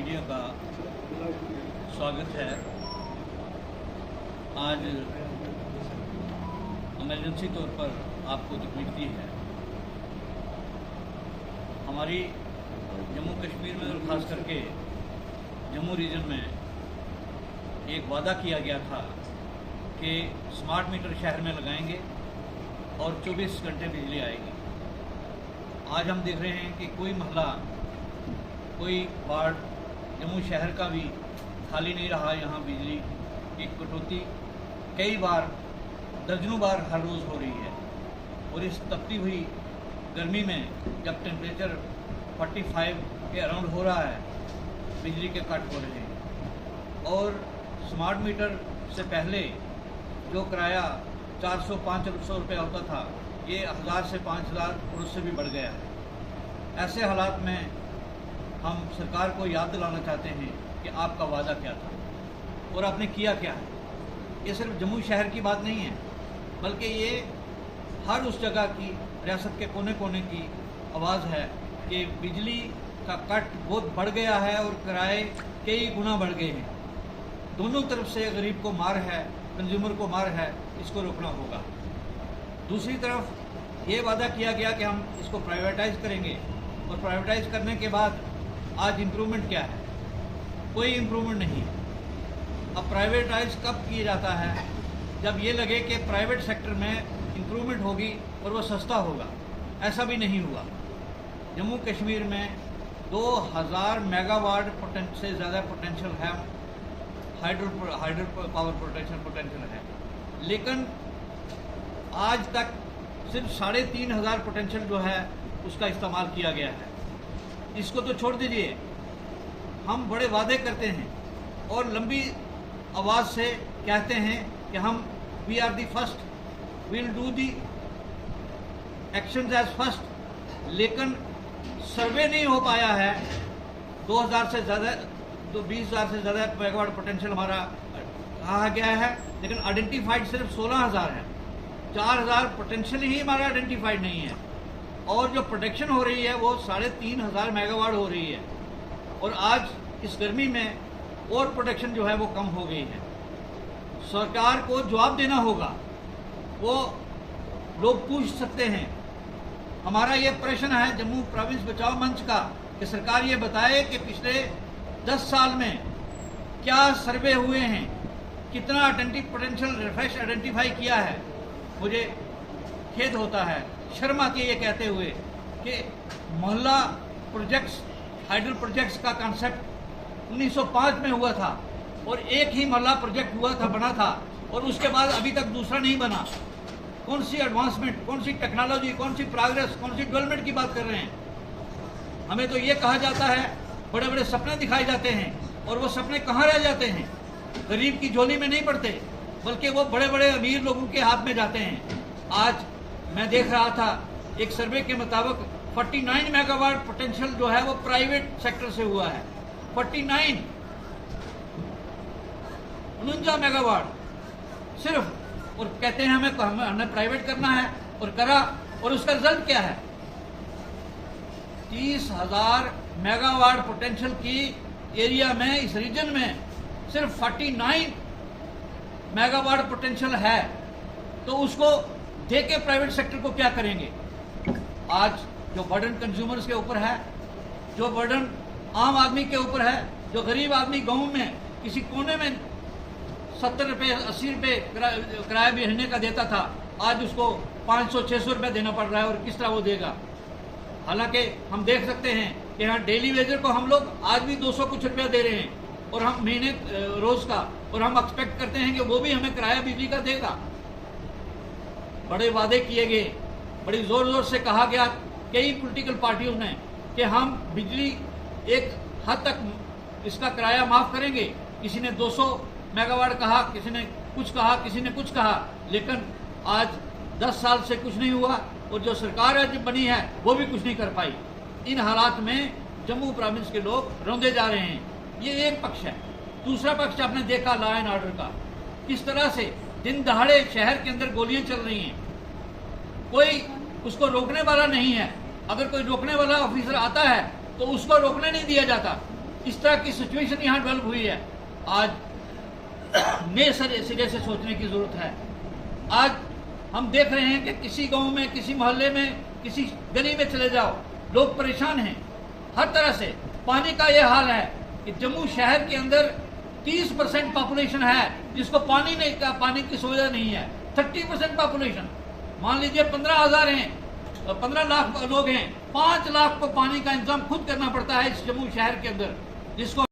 Media का स्वागत है। आज इमरजेंसी तौर पर आपको तकलीफ दी है। हमारी जम्मू कश्मीर में और ख़ास करके जम्मू रीजन में एक वादा किया गया था कि स्मार्ट मीटर शहर में लगाएंगे और 24 घंटे बिजली आएगी। आज हम देख रहे हैं कि कोई मोहल्ला, कोई वार्ड जम्मू शहर का भी खाली नहीं रहा। यहाँ बिजली की कटौती कई बार, दर्जनों बार हर रोज़ हो रही है। और इस तपती हुई गर्मी में जब टेम्परेचर 45 के अराउंड हो रहा है, बिजली के कट हो रहे हैं। और स्मार्ट मीटर से पहले जो किराया 400-500 रुपये होता था, ये 1000 से 5000 और उससे भी बढ़ गया है। ऐसे हालात में हम सरकार को याद दिलाना चाहते हैं कि आपका वादा क्या था और आपने किया क्या है। ये सिर्फ जम्मू शहर की बात नहीं है, बल्कि ये हर उस जगह की, रियासत के कोने कोने की आवाज़ है कि बिजली का कट बहुत बढ़ गया है और किराए कई गुना बढ़ गए हैं। दोनों तरफ से गरीब को मार है, कंज्यूमर को मार है। इसको रोकना होगा। दूसरी तरफ ये वादा किया गया कि हम इसको प्राइवेटाइज करेंगे, और प्राइवेटाइज करने के बाद आज इम्प्रूवमेंट क्या है? कोई इम्प्रूवमेंट नहीं। अब प्राइवेटाइज कब किया जाता है? जब ये लगे कि प्राइवेट सेक्टर में इम्प्रूवमेंट होगी और वो सस्ता होगा। ऐसा भी नहीं हुआ। जम्मू कश्मीर में 2000 मेगावाट से ज़्यादा पोटेंशियल है, हाइड्रो पावर पोटेंशियल है, लेकिन आज तक सिर्फ 3500 पोटेंशियल जो है उसका इस्तेमाल किया गया है। इसको तो छोड़ दीजिए, हम बड़े वादे करते हैं और लंबी आवाज़ से कहते हैं कि हम we are the first, we'll do the actions as first, लेकिन सर्वे नहीं हो पाया है। 2000 से ज़्यादा, तो 20,000 से ज़्यादा मेगावाट पोटेंशियल हमारा कहा गया है, लेकिन आइडेंटिफाइड सिर्फ 16,000 है। 4,000 पोटेंशियल ही हमारा आइडेंटिफाइड नहीं है। और जो प्रोडक्शन हो रही है वो 3,500 मेगावाट हो रही है। और आज इस गर्मी में और प्रोडक्शन जो है वो कम हो गई है। सरकार को जवाब देना होगा। वो लोग पूछ सकते हैं। हमारा ये प्रश्न है जम्मू प्रोविंस बचाओ मंच का कि सरकार ये बताए कि पिछले 10 साल में क्या सर्वे हुए हैं, कितना अटेंटिव पोटेंशियल रिफ्रेश आइडेंटिफाई किया है। मुझे खेद होता है, शर्म आती है ये कहते हुए कि मोहल्ला प्रोजेक्ट्स, हाइडल प्रोजेक्ट्स का कॉन्सेप्ट 1905 में हुआ था और एक ही मोहल्ला प्रोजेक्ट हुआ था, बना था, और उसके बाद अभी तक दूसरा नहीं बना। कौन सी एडवांसमेंट, कौन सी टेक्नोलॉजी, कौन सी प्रोग्रेस, कौन सी डेवलपमेंट की बात कर रहे हैं? हमें तो ये कहा जाता है, बड़े बड़े सपने दिखाए जाते हैं, और वो सपने कहाँ रह जाते हैं? गरीब की झोली में नहीं पड़ते, बल्कि वो बड़े बड़े अमीर लोगों के हाथ में जाते हैं। आज मैं देख रहा था एक सर्वे के मुताबिक 49 मेगावाट पोटेंशियल जो है वो प्राइवेट सेक्टर से हुआ है। 49 मेगावाट सिर्फ, और कहते हैं हमें प्राइवेट करना है, और करा, और उसका रिजल्ट क्या है? 30,000 मेगावाट पोटेंशियल की एरिया में, इस रीजन में सिर्फ 49 मेगावाट पोटेंशियल है। तो उसको देके प्राइवेट सेक्टर को क्या करेंगे? आज जो बर्डन कंज्यूमर्स के ऊपर है, जो बर्डन आम आदमी के ऊपर है, जो गरीब आदमी गांव में किसी कोने में 70 रुपये 80 रुपये किराया भी रहने का देता था, आज उसको 500-600 रुपये देना पड़ रहा है। और किस तरह वो देगा? हालांकि हम देख सकते हैं कि यहाँ डेली वेजर को हम लोग आज भी 200 कुछ रुपया दे रहे हैं, और हम महीने रोज का, और हम एक्सपेक्ट करते हैं कि वो भी हमें किराया बिजली का देगा। बड़े वादे किए गए, बड़ी जोर जोर से कहा गया कई पॉलिटिकल पार्टियों ने कि हम बिजली एक हद तक इसका किराया माफ करेंगे। किसी ने 200 मेगावाट कहा, किसी ने कुछ कहा, किसी ने कुछ कहा, लेकिन आज 10 साल से कुछ नहीं हुआ, और जो सरकार आज बनी है वो भी कुछ नहीं कर पाई। इन हालात में जम्मू प्रोविंस के लोग रौंदे जा रहे हैं। ये एक पक्ष है। दूसरा पक्ष आपने देखा लॉ एंड ऑर्डर का, किस तरह से दिन दहाड़े शहर के अंदर गोलियां चल रही हैं। कोई उसको रोकने वाला नहीं है। अगर कोई रोकने वाला ऑफिसर आता है तो उसको रोकने नहीं दिया जाता। इस तरह की सिचुएशन यहाँ डेवलप हुई है। आज नए सिरे से सोचने की जरूरत है। आज हम देख रहे हैं कि किसी गांव में, किसी मोहल्ले में, किसी गली में चले जाओ, लोग परेशान हैं हर तरह से। पानी का ये हाल है कि जम्मू शहर के अंदर 30% पॉपुलेशन है जिसको पानी की सुविधा नहीं है। 30% पॉपुलेशन, मान लीजिए 15,000 हैं, 15 लाख लोग हैं, 5 लाख को पानी का इंतजाम खुद करना पड़ता है इस जम्मू शहर के अंदर, जिसको